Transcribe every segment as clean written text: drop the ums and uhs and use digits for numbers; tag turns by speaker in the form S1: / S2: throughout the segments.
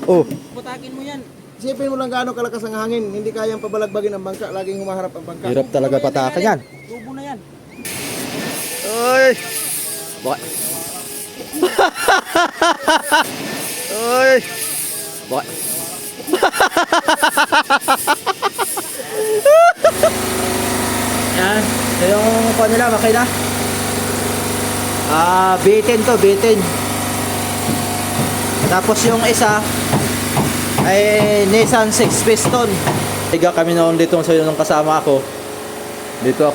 S1: Oh,
S2: Butakin mo yan.
S3: Isipin mo lang gaano kalakas ang hangin, hindi kayang pabalagbagin ang bangka, laging humaharap ang bangka.
S1: hirap talaga patakan yan.
S2: Tubo na yan.
S1: Oy! Baka... Oy! Baka... Yan, ito yung kuha nila, makina. B10 to, B10. Tapos yung isa ay Nissan 6 piston. Higa kami noon dito sa nung kasama ako. Dito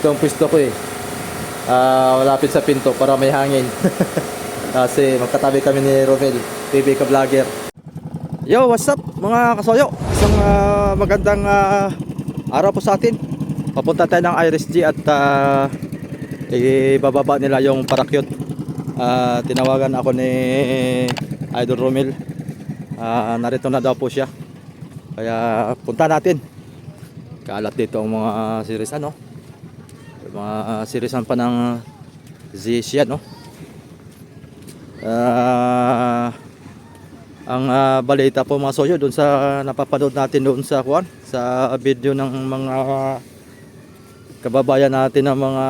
S1: ang pwesto ko eh. Malapit sa pinto para may hangin. Kasi magkatabi kami ni Romel, PB ka vlogger. Yo, what's up mga kasoyo? Isang magandang araw po sa atin. Papunta tayo ng Iris G at ibababa nila yung parakyot. Tinawagan ako ni Idol Romel. Narito na daw po siya. Kaya punta natin. Kaalat dito ang mga series ano. Mga seriesan pa ng Zisha no. Ang balita po mga soyo doon sa napapanood natin doon sa sa video ng mga kababayan natin ng mga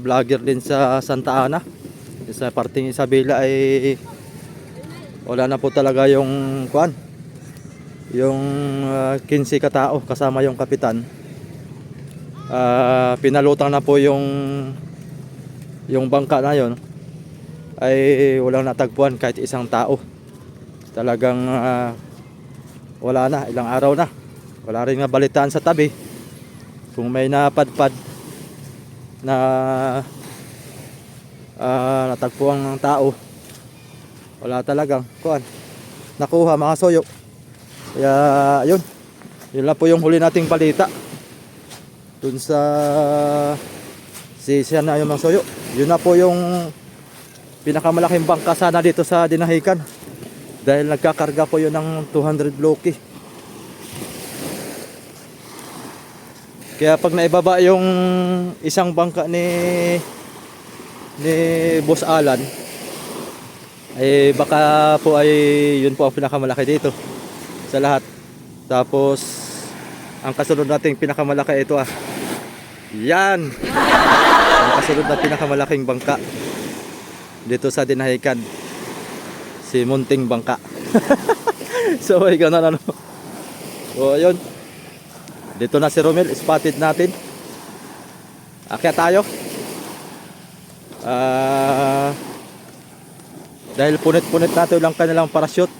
S1: vlogger din sa Santa Ana sa parting Isabela ay wala na po talaga yung yung 15 katao kasama yung kapitan. Pinalutang na po yung bangka na yon ay walang natagpuan kahit isang tao. Talagang wala na, ilang araw na. Wala rin nga balitaan sa tabi kung may napadpad na natagpuan ng tao. Wala talagang nakuha mga soyo. Kaya yun lang po yung huli nating balita dun sa Zisha na yung mga soyo. Yun na po yung pinakamalaking bangka sana dito sa Dinahican. Dahil nagkakarga po yun ng 200 bloke. Kaya pag naibaba yung isang bangka ni Boss Alan, ay baka po ay yun po ang pinakamalaki dito sa lahat. Tapos ang kasunod nating pinakamalaki ito yan. Ang kasunod na pinakamalaking bangka dito sa Dinahican, si Munting Bangka. So ay ganun ano. So ayun, dito na si Romel, spotted natin. Akyat tayo. Dahil punit-punit natin lang kanilang parachute.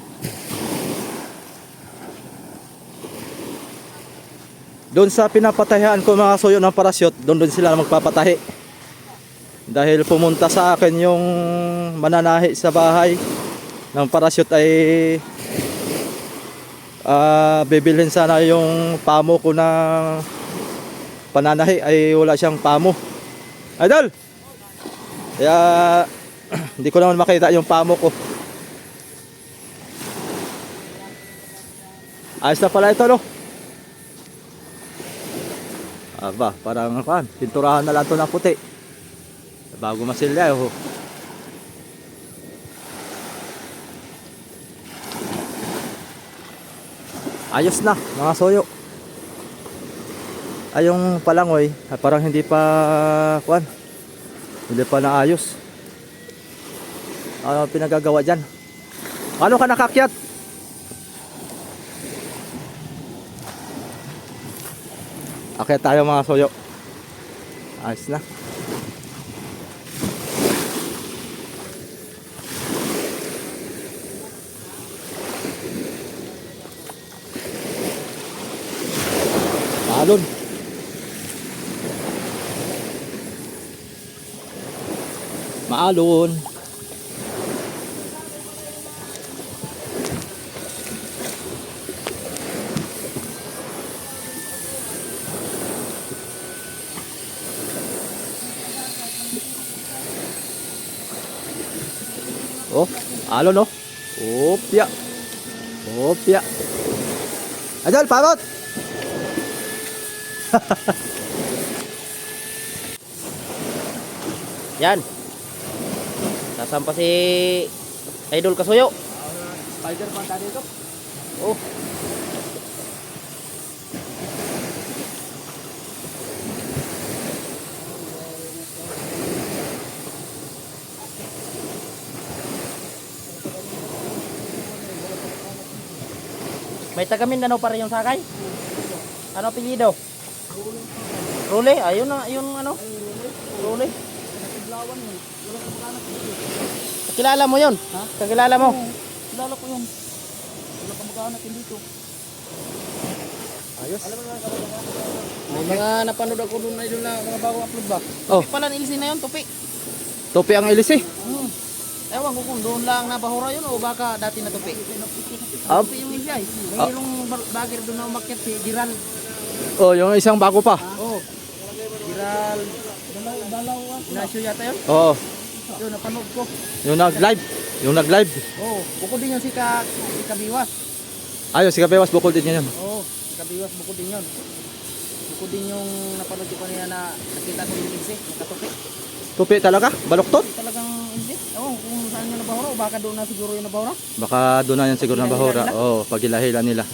S1: Doon sa pinapatahian ko mga soyo ng parachute, doon sila magpapatahi. Dahil pumunta sa akin yung mananahi sa bahay ng parachute ay bibilhin sana yung pamo ko na pananahi ay wala siyang pamo. Idol! Kaya hindi ko naman makita yung pamo ko. Ayos na pala ito no? Aba, parang pinturahan na lang ito ng puti bago masilya ayos na mga soyo. Ay yung palangoy parang hindi pa naayos. Ano pinagagawa dyan? Ano ka nakakyat? Akyat tayo mga soyo. Ayos na. Maalon. Maalon. Oh, alon no. Opya. Opya. Ajal, parot.
S2: Yan. Nasampa si Idol Kasuyo.
S3: Fiber pa tadi ito.
S1: Oh.
S2: May taga Mindanao pa rin yung sakay? Ano apelyido? Rule? Ayun na, yung ano? Rule? Kakilala mo yun? Ha? Kakilala mo?
S3: Kilala ko yun. Wala pa magkaanak dito.
S1: Ayos.
S2: May mga napanood ako doon na mga bago upload ba?
S1: Oh.
S2: Tupi pala nilisin na yun, tupi.
S1: Topi ang ilis eh.
S2: Ewan ko kung doon lang nabahura yun o baka dati na tupi.
S1: Ah.
S2: Tupi yung ilya eh. Mayroong bagger doon na umakyat si Giral.
S1: Oh, yung isang bago pa.
S2: Oh. Giral. Dalaw. Ignacio yata yun?
S1: Oo.
S2: Yun, napanood ko.
S1: Yung nag-live. Yung nag-live.
S2: Oh, bukod din yun si Kabiwas.
S1: Ayos, si Kabewas bukol din yun.
S2: Oo, Kabiwas bukod din yun. Bukod din yung napanood ko kanina na nakita ko yung ilse, nakatupi.
S1: Tupi talaga? Baluktot?
S2: Talagang ilse. Oo, kung saan yung nabahura o baka doon na siguro yung nabahura.
S1: Baka doon na yan siguro na bahura. Oo, pagilahila nila.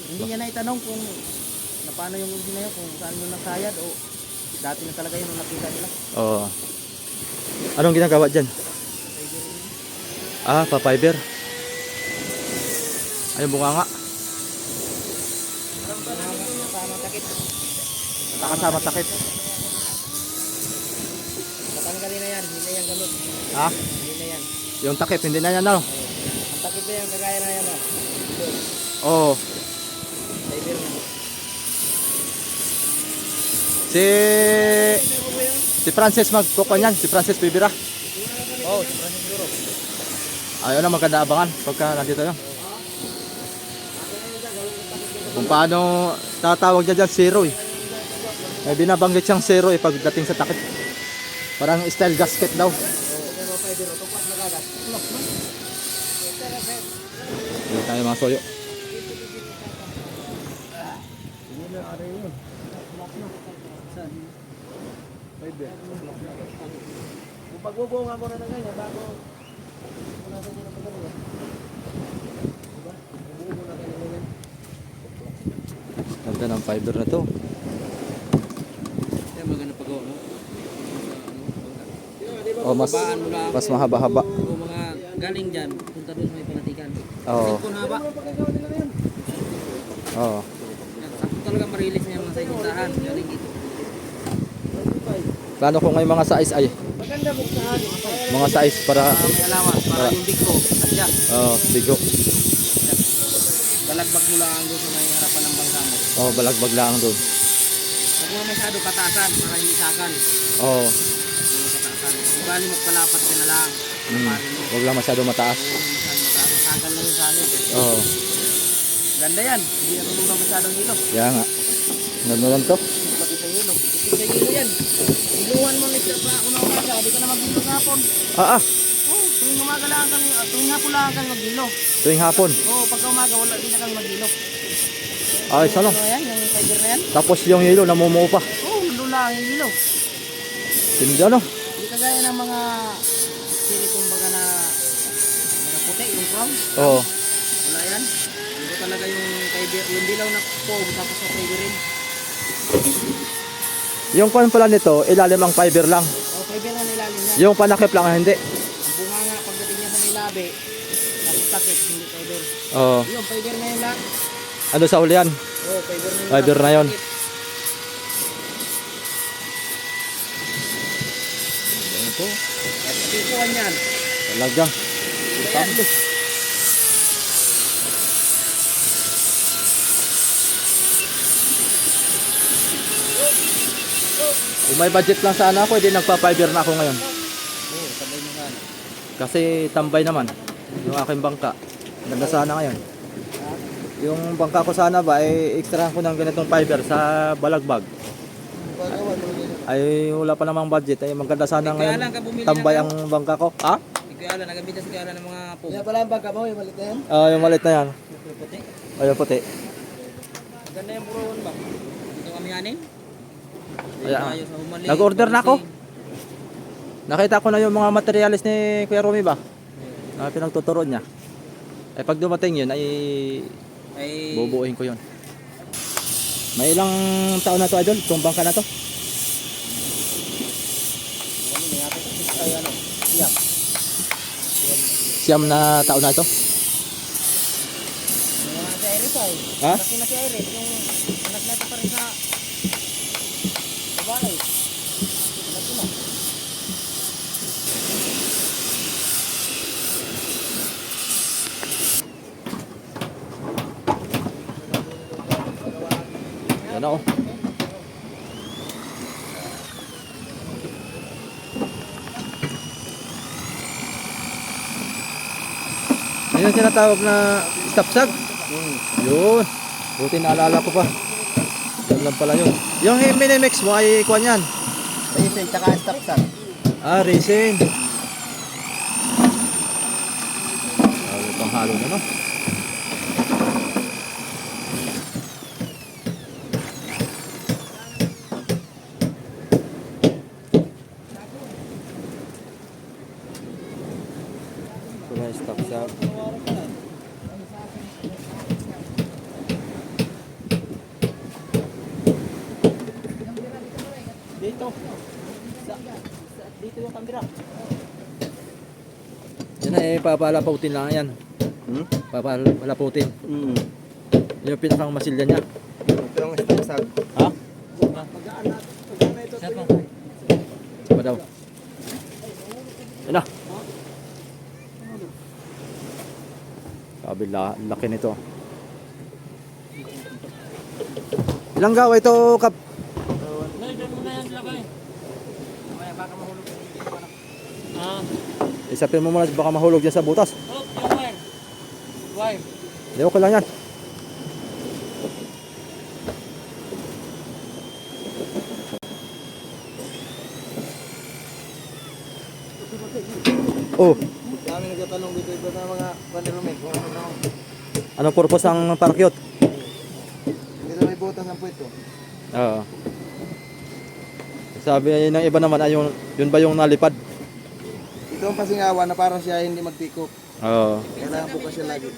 S2: Hindi niya na itanong kung na paano yung ilse na yun, kung saan yung nasayad o dati na talaga yun nung nakita nila.
S1: Oo. Anong ginagawa dyan? Ah, pa-fiber. Ayun, bunga nga.
S2: Kasama takip.
S1: Nakasama takip.
S2: Matanggalin na yan, hindi na yan gamot.
S1: Ha?
S2: Hindi na yan.
S1: Yung takip, hindi na yan, no?
S2: Ang takip na yan, kagaya na yan.
S1: Oo.
S2: Fiber na.
S1: Si Francis magkukuha niyan, si Francis Bibira.
S2: Oo, si Francis siguro.
S1: Ayun na maganda abangan pagka nandito yun. Kung paano tatawag niya dyan, zero eh. May binabanggit siyang zero eh pagdating sa takip. Parang style gasket daw. Hindi tayo mga soyo.
S3: Kung pagbubunga mo na ng ganyan, bago wala sa ganyan pagkano. Diba? Bubuo na ganyan ganyan.
S1: Ganda ng fiber na to.
S2: Yan, maganda pagawa mo.
S1: Oh, mas mahaba-haba.
S2: O mga galing dyan, punta doon sa may panatikan.
S1: Oo.
S2: Kung haba,
S1: Oo.
S2: sakto talaga ma-release niya mga sa ibutahan. Galing dito.
S1: Plano ko ngayon mga size ay.
S3: Maganda buksahan.
S1: Mga size para
S2: May alawas, para yung big ko. Asya.
S1: bigo.
S2: Balagbag mo lang doon sa may harapan ng bangka mo.
S1: Oh, balagbag lang doon.
S2: Huwag mo masyado pataasan para hindi sakan.
S1: Oo.
S2: Hindi pataasan. Kung bali magpalapat ka na lang. Parin mo.
S1: Wag lang masyado mataas.
S2: Huwag mo masyado mataas. Sakan lang yung sakin.
S1: Oo.
S2: Ganda yan. Hindi yan tulong masyadong hilo.
S1: Kaya nga. Nanunan to.
S2: Pati sa hilo. Ipit sa hilo yan. Hiluan mo nito pa umaga. Di ka na maghilo hapon.
S1: Ah,
S2: Oh, tuwing umaga lang kami, tuwing hapon lang kami maghilo.
S1: tuwing hapon.
S2: Oh, pagka umaga wala din na kami maghilo.
S1: Ay, ano?
S2: Ano yan, yung fiber na yan?
S1: Tapos yung hilo namumuo pa.
S2: Oh, nandun lang yung hilo.
S1: Hindi ano?
S2: Hindi kagaya ng mga silikong baga na mga puti, yung crown.
S1: Oo.
S2: Wala yan. Ito talaga yung fiber, yung dilaw na foam tapos sa fiber rin.
S1: Yung pan pala nito, ilalim ang fiber lang.
S2: Oh, fiber na nilalim niya.
S1: Yung panakip lang hindi.
S2: Ang bunga nga, pagdating niya sa may labi, tapos takip, hindi fiber.
S1: Oo.
S2: Yung fiber na yun lang.
S1: Ano sa ulian?
S2: Oh, fiber na yun.
S1: Fiber na yun. Ito.
S2: At pikuan yan.
S1: Talaga.
S2: Ayan.
S1: Kung may budget lang sana ako, hindi nagpa-fiber na ako ngayon.
S2: Oh, sabay mo sana.
S1: Kasi tambay naman yung aking bangka. Ganda sana ngayon. Yung bangka ko sana ba ay extra ko ng ganitong fiber sa balagbag. Ay wala pa namang budget ay maganda sana
S2: Ikaw
S1: ngayon.
S2: lang ka bumili
S1: Tambay
S2: ng
S1: ang bangka ko. Ah?
S2: Ikaw ala, nagamitan si Kaya ng mga pum.
S3: Kaya pala ang bangka mo, yung malit na yan.
S1: Ah, yung malit na yan.
S2: Puti.
S1: Ay, yung puti.
S2: Maganda yung puron ba? Ito kami anin?
S1: Kaya,
S2: Tayo sa Humali.
S1: nag-order na ako. Nakita ko na yung mga materialis ni Kuya Romy ba? Na pinagtuturo niya. Ay pag dumating yun ay
S2: Ay,
S1: bubuuin ko yun. May ilang taon na to idol? Itong bangka na to?
S2: ay ano, siyak.
S1: Siyam na taon na ito?
S2: Mga si Iris ay.
S1: Ha?
S2: Laki na si Iris, yung anak natin pa rin sa babae. Laki na.
S1: Yan na oh. Ayun yung tinatawag na stopsag. Yun. Buti naalala ko pa. Yan lang pala yun. Yung Minimix mo ay kuwan yan.
S2: Racing, tsaka stop sign.
S1: Ah, racing. Panghalo na no. Ito na yung stopsag.
S2: Dito. Dito yung kamera.
S1: Yan ay papalaputin lang yan. Papalaputin. Yung pinakang masilya niya.
S3: Ito ang stopsag.
S1: Ha? Ba daw? Yan na. Kabila, laki nito. Ilang gawa ito, Kap?
S2: Mamaya baka mahulog.
S1: Isapin mo muna baka mahulog dyan sa butas.
S2: Oh, yung wire. Wire.
S1: Hindi, okay lang yan. Oh,
S3: Dami nagtatanong dito iba na mga panirumig. Kung ano,
S1: anong purpose ng parakyot?
S3: dito may butas ang puwito.
S1: Oo. Sabi ng iba naman ay yun ba yung nalipad?
S3: Ito ang pasingawan na parang siya hindi magtikop.
S1: Oo.
S3: Kailangan po siya lagi.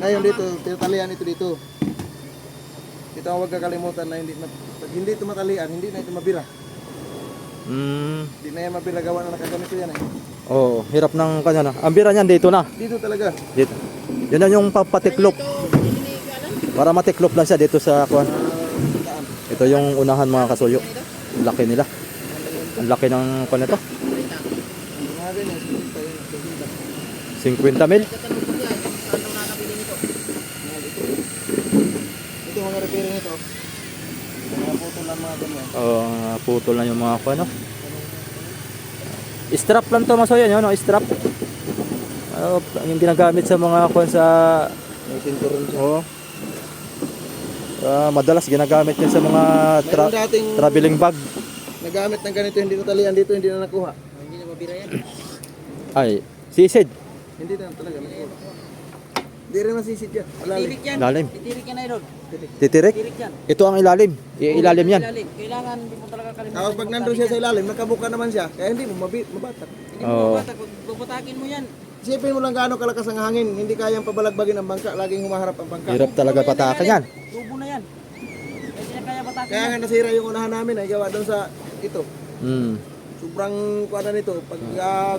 S3: Ngayon dito, tinatalian ito dito. Ito ang huwag kakalimutan na pag hindi ito matalian, hindi na ito mabira. Hindi na yan mabira gawa na nakaganito yan eh.
S1: Oo, hirap ng kanya na. Ang bira niyan dito na.
S3: Dito talaga.
S1: Dito. Yun na yung papatiklop. Para matiklop lang siya dito sa kuan.
S3: Daan.
S1: Ito yung unahan mga kasuyo. Ang laki nila. Ang laki ng kuan nito.
S3: Mga ganyan, ito yung
S1: 50 mil.
S3: ito mga repairing ito. Mga putol lang mga ganyan.
S1: Oo, putol na yung mga kuan no. Strap lang to masoyan yun, no? Strap. Yung ginagamit sa mga kuan sa
S3: May sinturon siya.
S1: oo. Madalas ginagamit yun sa mga
S3: Mayroon dating
S1: traveling bag.
S3: nagamit ng ganito, hindi natalian dito, hindi na nakuha.
S2: Hindi na mabira yan.
S1: Ay, sisid.
S3: Hindi na talaga nakuha. Hindi rin masisid yan. Malalim.
S2: Tirik yan.
S1: Ilalim.
S2: Titirik yan, idol.
S1: Titirik.
S2: Tirik yan.
S1: Ito ang ilalim. Ilalim yan.
S2: Ilalim. Kailangan hindi mo talaga kalimutan.
S3: Tapos pag nandun siya sa ilalim, nakabuka naman siya. Kaya hindi mo mabatak.
S2: Hindi
S1: Oo.
S2: mo mabatak. Bubutakin mo yan.
S3: Isipin mo lang gaano kalakas ang hangin. Hindi kayang pabalagbagin ang bangka. Laging humaharap ang bangka.
S1: Hirap talaga patakan yan.
S2: Tubo na yan. Hindi niya kaya batakin
S3: Kaya
S2: yan.
S3: nga nasira yung unahan namin ay gawa doon sa ito.
S1: Hmm.
S3: Sobrang kuha na nito. Pag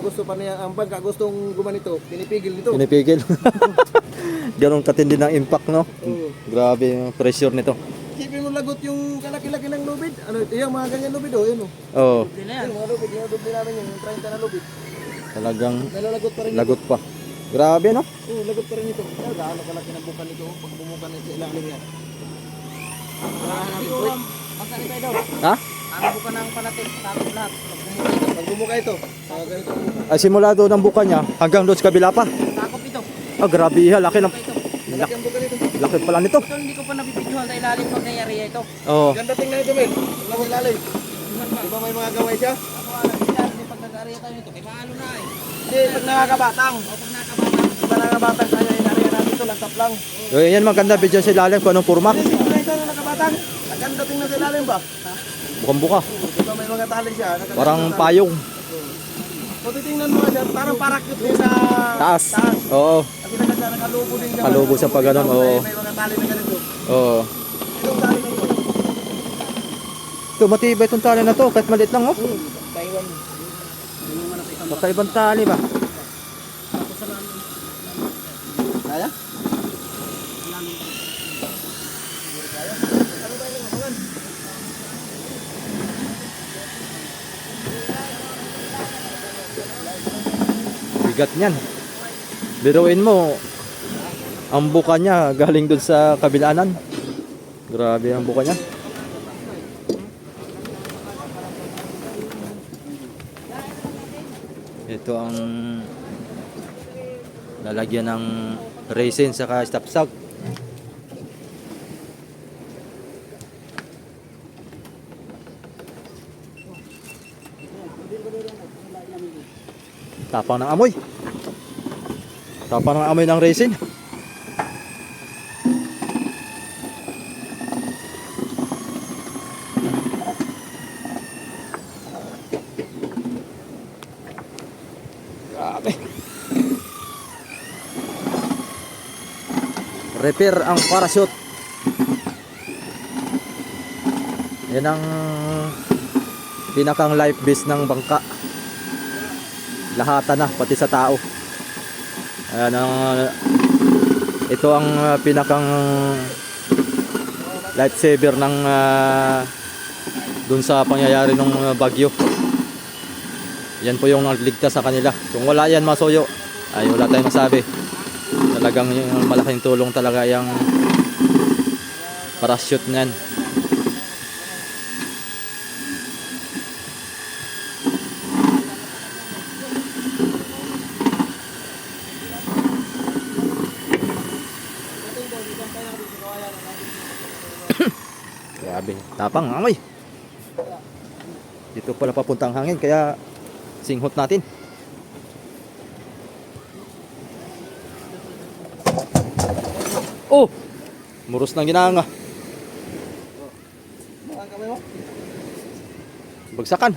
S3: gusto pa niya, ang bangka gustong gumanito, pinipigil nito.
S1: Pinipigil. Ganon katindi ng impact, no?
S3: Oo.
S1: Grabe yung pressure nito.
S3: Isipin mo lagot yung kalaki-laki ng lubid. Ano ito yung mga ganyan lubid oh. Yun oh.
S1: Oo,
S2: Hindi na yan.
S3: Yung mga lubid, yung lubid namin yung 30 na lubid.
S1: talagang
S3: Nalalagot pa rin ito.
S1: lagot pa. Grabe, no?
S3: Oo, lagot pa rin ito. Kaya gaano kalaki ng bukan nito oh. Pag bumukan nito sa ilalim yan. Kailangan natin
S2: Ito,
S3: puwit.
S2: ang sakit, idol.
S1: Ha?
S2: Ano buka ng panatik? Takot lahat.
S3: Pag bumuka ito, ganito ang buka.
S1: Ay, simula doon ang buka niya, hanggang doon sa kabila pa.
S2: Takot ito.
S1: Ah, grabe, laki ng...
S2: Ito.
S3: Malaki ang buka nito.
S1: Laki pala nito.
S2: Ito hindi ko pa nabibidyohan sa ilalim pag nangyari ito.
S1: Oo.
S3: Ganda tingnan ito, Mel. Wala sa ilalim. Di ba may mga gaway siya?
S2: Ako alam sila, hindi pag nag-area tayo nito. Kay maalo na eh.
S3: Hindi, pag nakakabatang.
S2: O pag nakabata.
S3: Pag nakakabatang tayo, inariyan natin ito, lang lang.
S1: So, yan maganda video sa ilalim kung anong forma.
S3: Hindi, siguro ito na nakabatang. Ang ganda tingnan sa ilalim ba?
S1: Bukang buka.
S3: Di ba may mga tali siya?
S1: Parang payong.
S3: Kung titingnan mo dyan, parang parakit din sa
S1: Taas. Oo.
S3: Kasi naganda nakalubo din dyan.
S1: Kalubo sa pag ganun, oo.
S3: May mga tali na ganito.
S1: Oo.
S3: Itong tali na ito.
S1: Ito, matibay itong tali na to. Kahit maliit lang, oh.
S2: Taiwan.
S1: Kakaibang tali ba?
S3: Kaya?
S1: Bigat niyan. Biruin mo, ang buka niya galing dun sa kabilanan. Grabe ang buka niya. Ito ang lalagyan ng resin saka stopsag. Tapang ng amoy. Tapang ng amoy ng resin. Grabe. Repair ang parachute. Yan ang pinakang life vest ng bangka. Lahatan na, pati sa tao. Ayan ang, ito ang pinakang lifesaver ng dun sa pangyayari ng bagyo. Yan po yung nagligtas sa kanila. Kung wala yan, masuyo, ay wala tayong masabi. Talagang yung malaking tulong talaga yung parachute niyan. Grabe, tapang ang amoy. Dito pala papuntang hangin kaya singhot natin. Oh! Muros ng ginanga.
S3: Mahal kami mo?
S1: Bagsakan.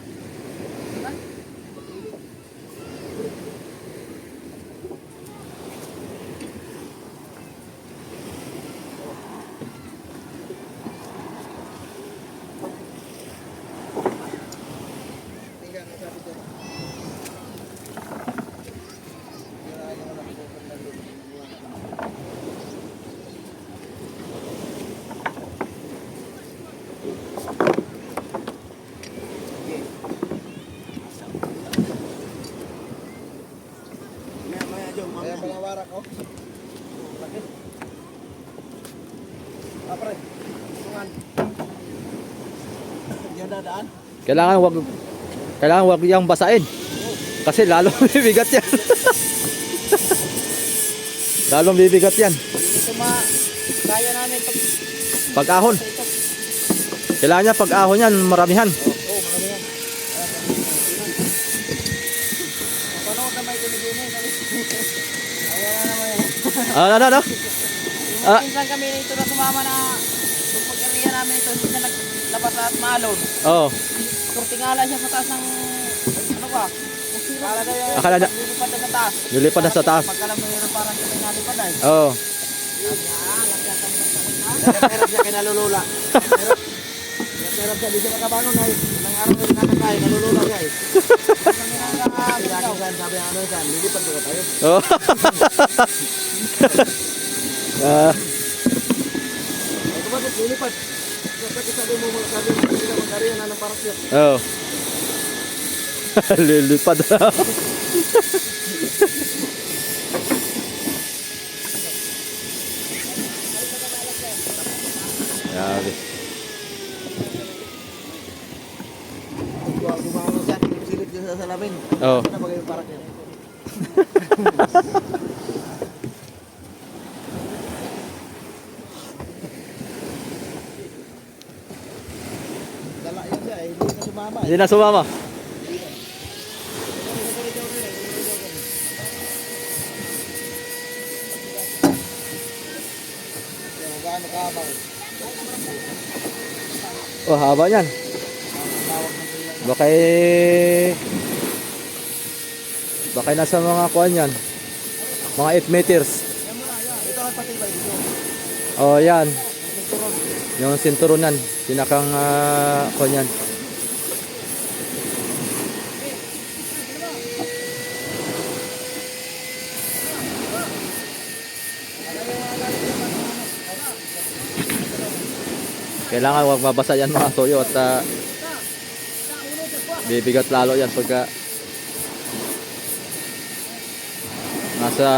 S3: Tingnan mo sabi ko. Kaya mga warak ko. Laki. Apre. Tungan. Diyan dadaan.
S1: Kailangan wag yang basain. Kasi lalo bibigat yan. Lalong bibigat yan.
S2: Ito kaya namin pag
S1: Pag-ahon. Kailangan niya pag-ahon yan, maramihan.
S2: Oo, marami yan. Napanood na may tulibin eh. Ayan na naman yan.
S1: Ano? Ah.
S2: Minsan kami nito na sumama na yung pagkariya namin ito, hindi na naglabas at maalon.
S1: Oo.
S2: Kurtingala siya sa taas ng, ano ba? Akala daw yan,
S1: Akala na-
S2: lilipad na sa taas.
S1: Lilipad na sa taas.
S2: Pagkalam mo yun parang siya nalipad ay.
S1: Oo.
S2: Lagyan kami ng salita. Pero siya kinalulula. Pero siya di siya makabangon ay. Nang araw yung nakakain, nalulula siya ay. Sabi ang ano yan, lilipad ko tayo.
S1: Oo. Ah,
S3: Ito ba lilipad? Kasi sabi mo sabi mo sila magkariya na ng parachute.
S1: oo. Lilipad na. Grabe.
S3: Gumawa siya, silip siya sa salamin.
S1: Oo.
S3: Ano ba yung parachute? Dala yan siya, hindi na sumama.
S1: Hindi na sumama.
S3: Gaano kahabang?
S1: Oh, haba niyan. Baka Baka nasa mga kuan yan. Mga 8 meters.
S3: Ito ang patibay dito.
S1: Oh, yan.
S3: Sinturon.
S1: Yung sinturonan. Pinakang kuan yan. Kailangan huwag mabasa yan mga toyo at bibigat lalo yan pagka nasa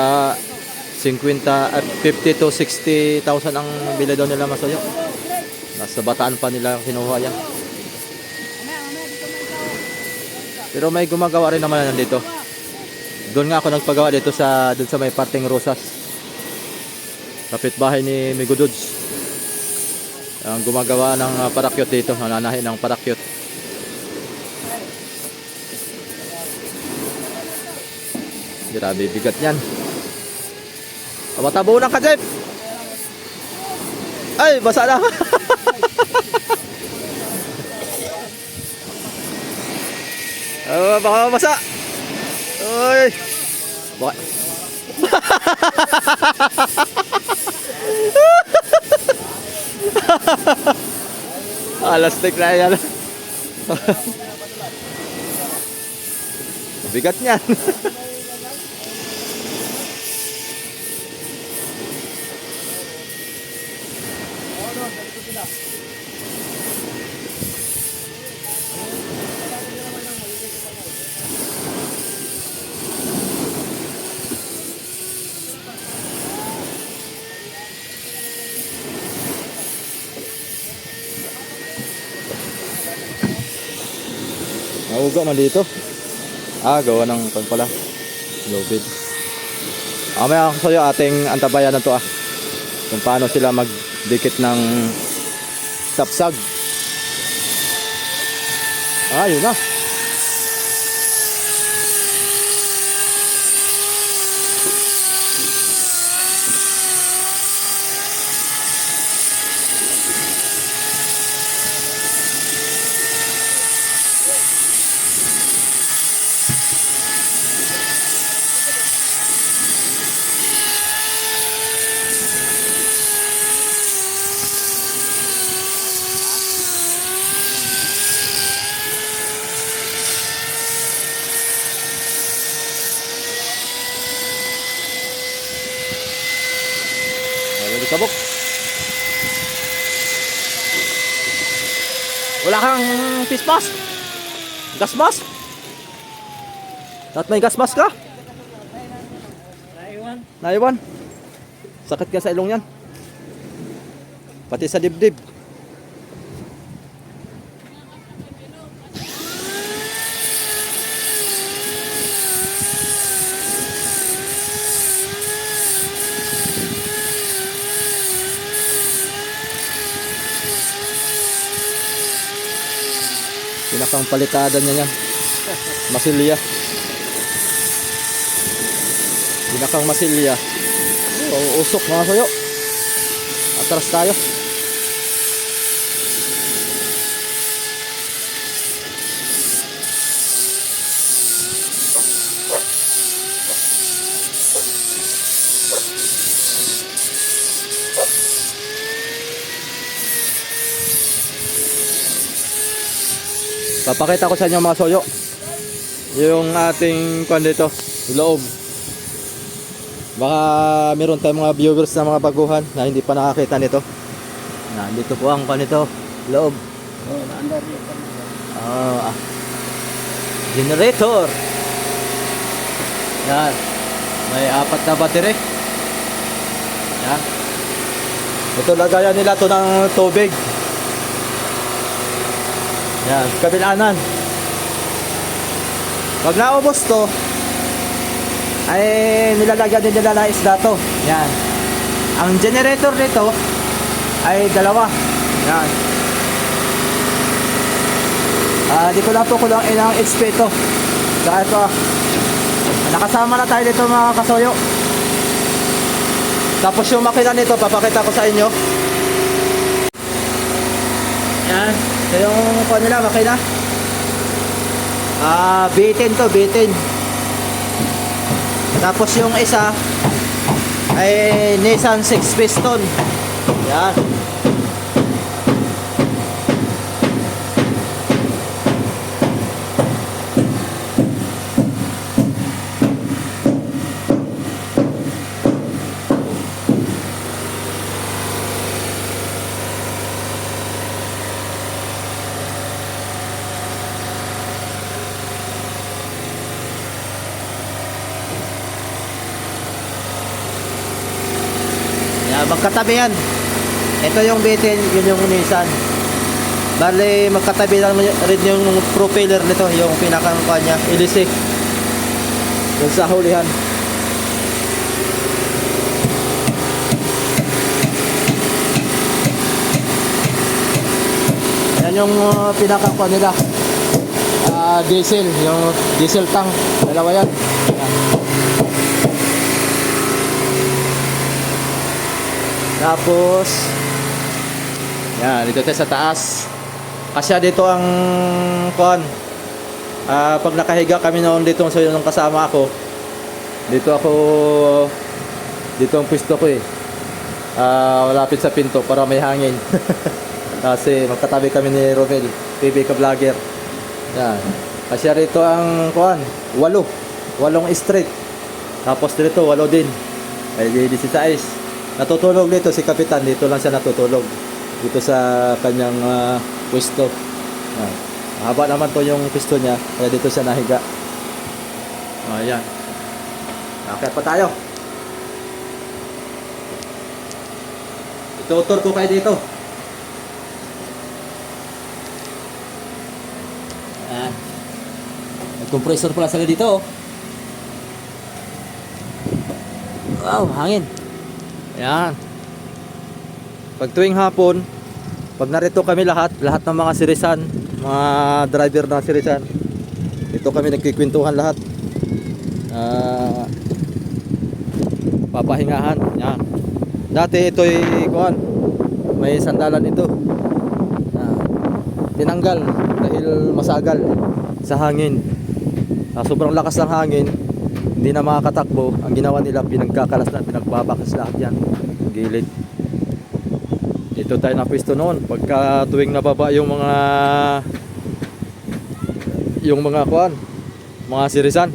S1: 50 at 50 to 60,000 ang bili daw nila mga toyo. Nasa Bataan pa nila kinuha yan. Pero may gumagawa rin naman nandito. Doon nga ako nagpagawa dito sa doon sa may parting Rosas. Kapitbahay ni Migo Dudes. Ang gumagawa ng parakyot dito, nananahin ng parakyot. Grabe bigat niyan. Matabunan ka, Jeff. Ay, basa na. Baka mabasa. Uy. Baka. Alastik na yan. Bigat niyan. Nauga man dito. Gawa ng pan pala. Lobid. Mamaya ako sa'yo ating antabayan na to kung paano sila magdikit ng sapsag. Yun na. Sabok. Wala kang face mask? Gas mask? At may gas mask ka? Naiwan. Sakit ka sa ilong yan. Pati sa dibdib. Pinakang palitada niya yan. Masilya. Pinakang masilya. Usok mga soyo. Atras tayo. Papakita ko sa inyo mga soyo yung ating kwan dito, loob. Baka meron tayong mga viewers na mga baguhan na hindi pa nakakita nito. Nandito po ang kwan nito, loob. Generator. Yan. May 4 na battery. Yan. Ito lagayan nila to ng tubig. Yan, kabilanan. Pag naubos to, ay nilalagyan din nila na isda to. Yan. Ang generator nito ay 2. Yan. Di ko lang po kung ilang HP to. Saka ito nakasama na tayo dito mga kasoyo. Tapos yung makina nito, papakita ko sa inyo. Yan. So yung kuha nila, makina. B10 to, B10. Tapos yung isa ay Nissan 6 piston. Yan. Yan, magkatabi yan. Ito yung bitin, yun yung Nissan. Bali, magkatabi lang rin yung propeller nito, yung pinakang kanya, ilisik. Yung sa hulihan. Yan yung pinakang kanya nila. Diesel, yung diesel tank. Dalawa yan. Yan. Tapos yan, dito tayo sa taas. Kasi dito ang kuan. Pag nakahiga kami noon dito sa nung kasama ako. Dito ang pwesto ko eh. Malapit sa pinto para may hangin. Kasi magkatabi kami ni Romel, PB ka vlogger. Yan. Kasi dito ang kuan, 8 straight. Tapos dito 8 din. Ay di 16. Natutulog dito si Kapitan, dito lang siya natutulog. Dito sa kanyang pwesto. Haba naman to yung pwesto niya, kaya dito siya nahiga. Ayan. Akyat pa tayo. Itutur ko kayo dito. Ayan. May compressor pala sila dito. Wow, hangin. Ayan. Pag tuwing hapon, pag narito kami lahat ng mga sirisan, mga driver na sirisan, dito kami nagkikwentuhan lahat. Papahingahan. Ayan. Dati ito'y kuan, may sandalan ito. Tinanggal dahil masagal sa hangin. Sobrang lakas ng hangin, hindi na makakatakbo. Ang ginawa nila, pinagkakalas na, pinagbabakas lahat yan, gilid. Dito tayo na pwesto noon pagka tuwing nababa yung mga kuan, mga sirisan.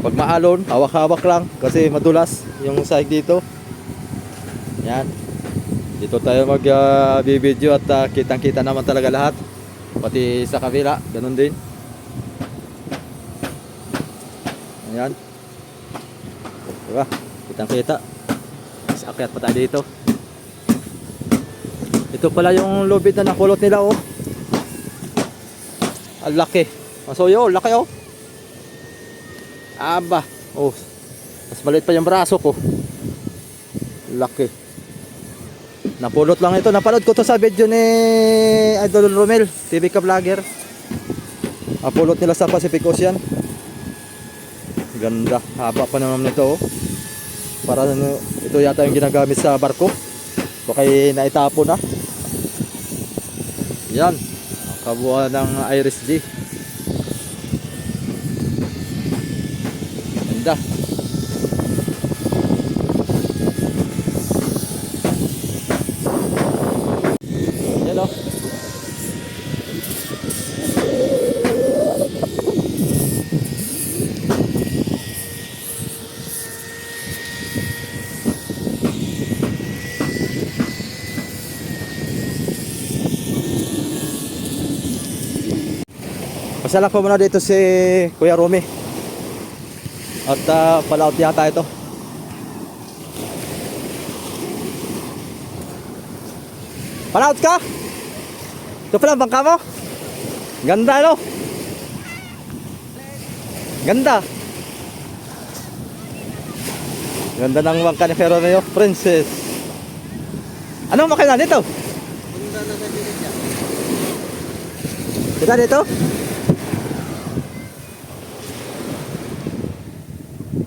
S1: Pag maalon, hawak-hawak lang kasi madulas yung sahig dito. Yan. Dito tayo mag-video at kitang-kita naman talaga lahat. Pati sa kabila, ganun din. Ayan. Diba? Kitang-kita. Akyat pa tayo dito. Ito pala yung lubid na nakulot nila, oh. Ang laki. So yun, laki, oh. Aba. Oh. Mas maliit pa yung braso ko. Laki. Napulot lang ito. Napanood ko to sa video ni Idol Romel, TV ka vlogger. Napulot nila sa Pacific Ocean. Ganda. Haba pa naman nito, oh. Para ito yata yung ginagamit sa barko. Baka naitapo na. Yan. Ang kabuuan ng Iris G. Ganda. Yan, oh. Pasala ko muna dito si Kuya Romy. At palaot yata ito. Palaot ka? Ito pala ang bangka mo? Ganda, no? Ganda. Ganda ng bangka ni Kuya Romeo, Princess. Anong makina nito?
S3: Bunda na sa gilid niya.
S1: Tika dito?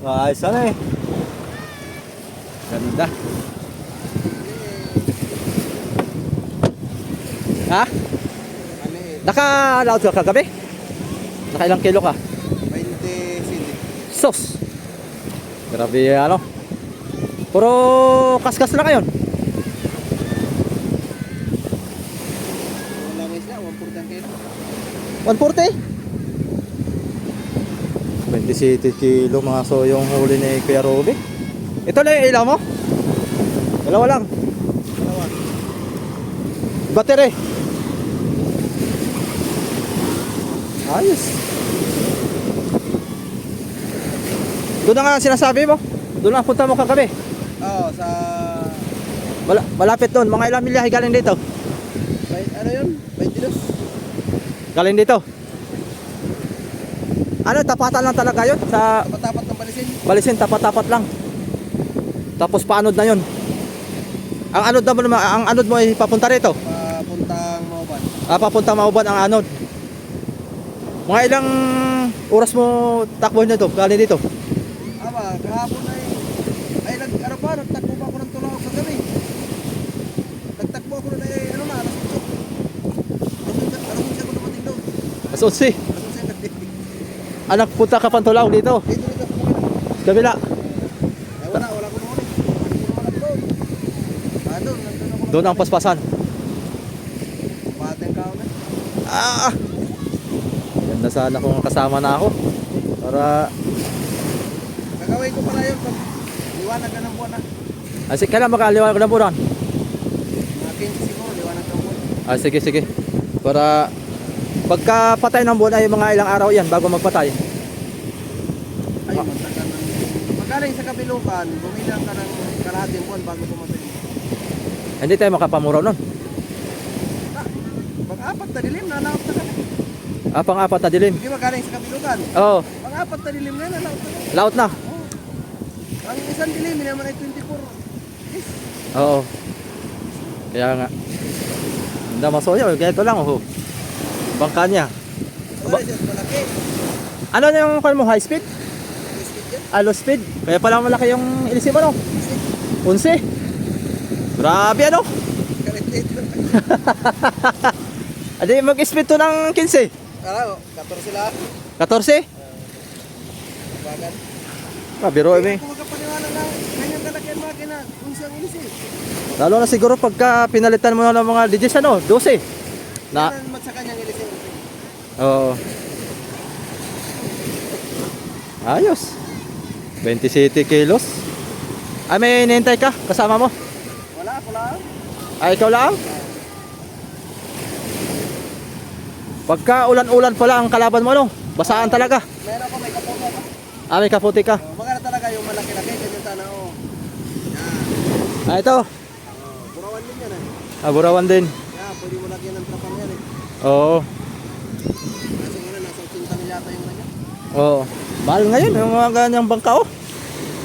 S1: Ayos na eh. Ganda. Ha? Naka-loud ka kagabi? Naka ilang kilo ka?
S3: 20 cedi.
S1: Sos! Grabe ano. Puro kaskas na ngayon.
S3: Wala may isla, 140 ang kilo.
S1: 140? 27 kilo mga so yung huli ni Kuya Ruby. Ito na yung ilaw mo? Dalawa lang.
S3: Dalawa.
S1: Battery. Ayos. Doon na nga ang sinasabi mo. Doon na punta mo kagabi.
S3: Oo, sa...
S1: Malapit doon. Mga ilang milyahe galing dito.
S3: Ano yun? 22.
S1: Galing dito. Ano, tapatan lang talaga yun sa
S3: Tapat-tapat ng balisin.
S1: Balisin, tapat-tapat lang. Tapos paanod na yun. Ang anod naman, ang anod mo ay papunta rito.
S3: Papuntang Mauban.
S1: Papunta Mauban ang anod. Mga ilang oras mo takbo nito, galing dito.
S3: Aba, kahapon ay ano pa, nagtakbo pa ako ng tulao sa gabi. Nagtakbo ako na ano na, alas 8. Alas 8 ako dumating doon.
S1: Mas 11.
S3: Alas 8 gabi.
S1: Anak, punta ka Pantulaw dito.
S3: Dito sa kumina.
S1: Kabila.
S3: Ay wala ko noon. Wala ko doon. Doon, nandun ako.
S1: Doon ang paspasan.
S3: Pateng kao na.
S1: Ganda sana kung kasama na ako. Para,
S3: Gagawin ko pala yun pag liwanag na ng buwan na.
S1: kasi kailan makaliwanag ng buwan?
S3: Mga 15 siguro, liwanag ng buwan.
S1: Sige, sige. Para, pagka patay ng buwan ay mga ilang araw yan bago magpatay.
S3: Ay, magtagal ng... Magaling sa kabilukan, bumilang ka ng kalahating buwan bago pumatay.
S1: Hindi tayo makapamuraw nun.
S3: Pag-apat na dilim, nanaot na kami.
S1: Pang-apat na dilim.
S3: Hindi magaling sa kabilukan.
S1: Oo,
S3: Pag-apat na dilim na, nanaot na kami.
S1: laot na.
S3: Ang isang dilim, naman ay 24. Yes.
S1: Oo. Kaya nga. Ganda masoya, ganito lang oh. Bangka niya.
S3: Wala siya, malaki.
S1: Ano na yung call mo, high speed?
S3: Biscuit yan.
S1: Low speed? Kaya pala malaki yung ilisip mo no? 11. Grabe ano?
S3: Kalitator.
S1: Adi mag-speed to ng 15.
S3: Alam, 14 sila.
S1: 14?
S3: Bagan.
S1: Biro eh.
S3: Kung magkapaniwala lang, ganyan kalaki ang makina. Kung siyang ilisip.
S1: Lalo na siguro pagka pinalitan mo na ng mga digits ano, 12. Na,
S3: Yan ang mat sa kanyang ilisip.
S1: oo. Ayos. 27 kilos. May hinihintay ka? Kasama mo?
S3: Wala, ako lang.
S1: Ikaw lang? Pagka ulan-ulan pala ang kalaban mo no? Basaan talaga.
S3: Meron ko, may kapono ka.
S1: May kaputi ka.
S3: Maganda talaga yung malaki-laki. Ganyan sana, oh. Yan.
S1: Ito.
S3: Burawan din yan, eh.
S1: Burawan din.
S3: Yan, pwede mo lagyan ng trapang yan, eh.
S1: Oo.
S3: Kasi nga nasa 80 na yata yung ganyan.
S1: Oo. Mahal ngayon yung mga ganyang bangka oh.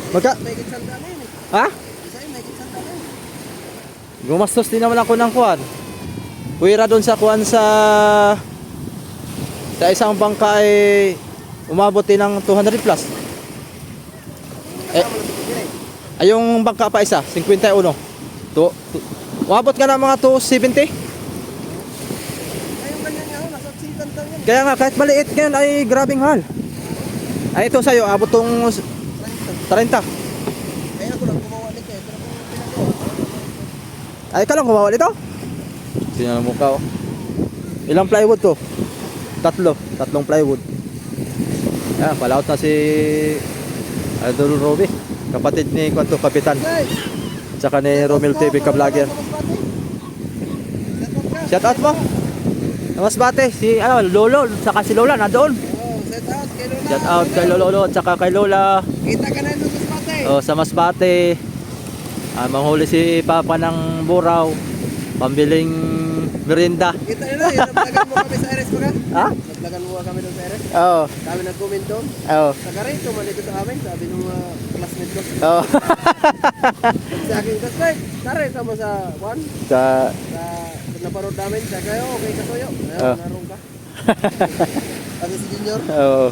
S3: May gitsanda na yun, eh.
S1: Ha?
S3: Isa yun, may gitsanda na yun.
S1: Gumastos din naman ako ng kuwan. Kuwira doon sa kuwan sa isang bangka ay umabot din ng 200 plus.
S3: Kasama na sa pagkinig.
S1: Ay yung bangka pa isa, 51. Umabot ka ng mga 270.
S3: Ay, yung ganyan nga, oh, nasa 80 taon yan.
S1: Kaya nga kahit maliit ngayon ay grabing hal. Ay ito sa'yo, abot tong 30.
S3: 30. Kaya ako lang gumawa nito, eh. Pero kung pinagawa,
S1: Ay ka lang gumawa nito? Tingnan mo ka oh. Ilang plywood to? Tatlong plywood. Yan, palaut na si Idol Roby. Kapatid ni Kwanto Kapitan.
S3: Guys,
S1: Tsaka ni Romel TV ka-vlogger. Shout out mo. Mas bate, si Lolo, saka si Lola nandoon.
S3: oh, set out kay Lola.
S1: Shout out kay Lolo, tsaka kay Lola.
S3: Kita ka na doon sa spate.
S1: Oh, sa Masbate. Manghuli si Papa ng buraw. Pambiling merinda.
S3: Kita nyo na, yung naglagan mo kami sa Eres ko ka.
S1: Ha?
S3: Naglagan mo kami doon sa Eres.
S1: Oo.
S3: Kami nag-comment doon.
S1: Oo.
S3: Taga rito, malito sa amin. Sabi nung classmate ko.
S1: Oo.
S3: Sa akin, classmate, tara, sama sa one.
S1: Sa
S3: Sa naparod namin, sa kayo, okay kasuyo.
S1: Oh.
S3: Narong ka. Kasi si Junior.
S1: Oo.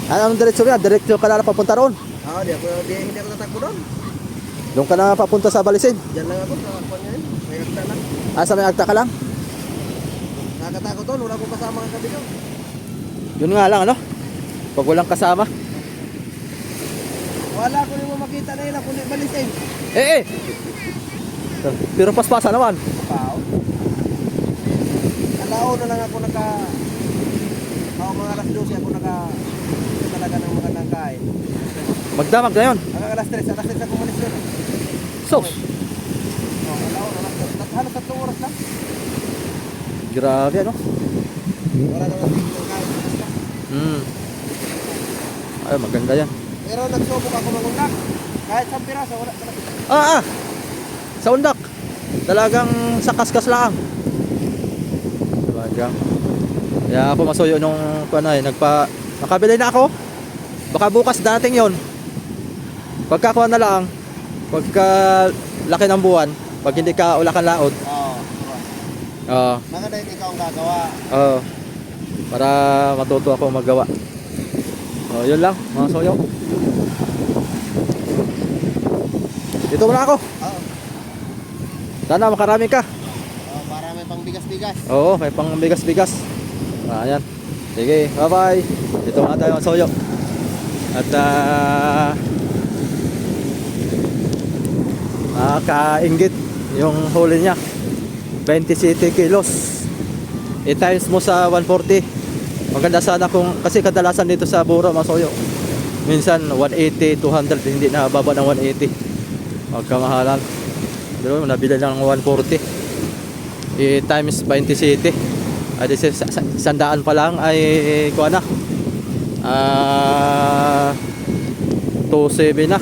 S1: Anong diretso niya? Diretso ka na papunta roon.
S3: Hindi ako tatakbo doon.
S1: Doon ka na papunta sa Balisin.
S3: Diyan lang ako, sa kwan ngayon. May agta lang.
S1: Sa may agta ka lang.
S3: Nakatakot doon, wala akong kasama ng kabi doon.
S1: Yun nga lang ano. Pag walang kasama.
S3: Wala ko rin mo makita na ilang kundi balis eh.
S1: Eh! Pero paspasa naman.
S3: Pao. Alao na lang ako mga alas 12 ako talaga ng magandang kain.
S1: Magdamag na yun.
S3: Hanggang alas 3 ako malis yun.
S1: Sus!
S3: Alao na lang. Halos 3 oras lang.
S1: Grabe ano?
S3: Wala naman ng kain.
S1: Ay, maganda yan.
S3: Pero nagsubok ako mangundak. Kahit 1 piraso, wala talaga.
S1: Sa undak. Talagang sa kaskas lang. Talagang. Kaya ako masuyo nung nakabili na ako. Baka bukas dating yon. Pagkakuha na lang, pagka laki ng buwan, pag hindi ka ulakan laod. Oo.
S3: Maganda yung ikaw ang gagawa.
S1: Oo. Para matuto ako magawa. Yun lang, mga soyo. Dito muna ako.
S3: Oo.
S1: Sana makarami ka.
S3: Para may pang bigas-bigas.
S1: Oo, may pang bigas-bigas. Ayan. Sige, bye-bye. Dito muna tayo, mga soyo. At nakakaingit yung huli niya. 27 kilos. I-times mo sa 140. Maganda sana kasi kadalasan dito sa Buro, mga soyo. Minsan 180, 200, hindi na baba ng 180. Magkamahalan. Pero nabili lang ng 140. I-times 27. Ay, sandaan pa lang ay kuha na. 2.7 na.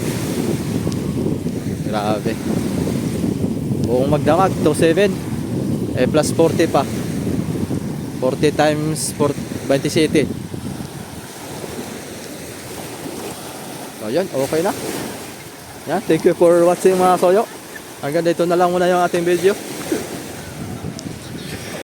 S1: Grabe. Buong magdamag 2.7 plus 40 pa. 40 times 27. So yun, okay na. Yan, thank you for watching, mga soyo. Hanggang dito na lang muna yung ating video.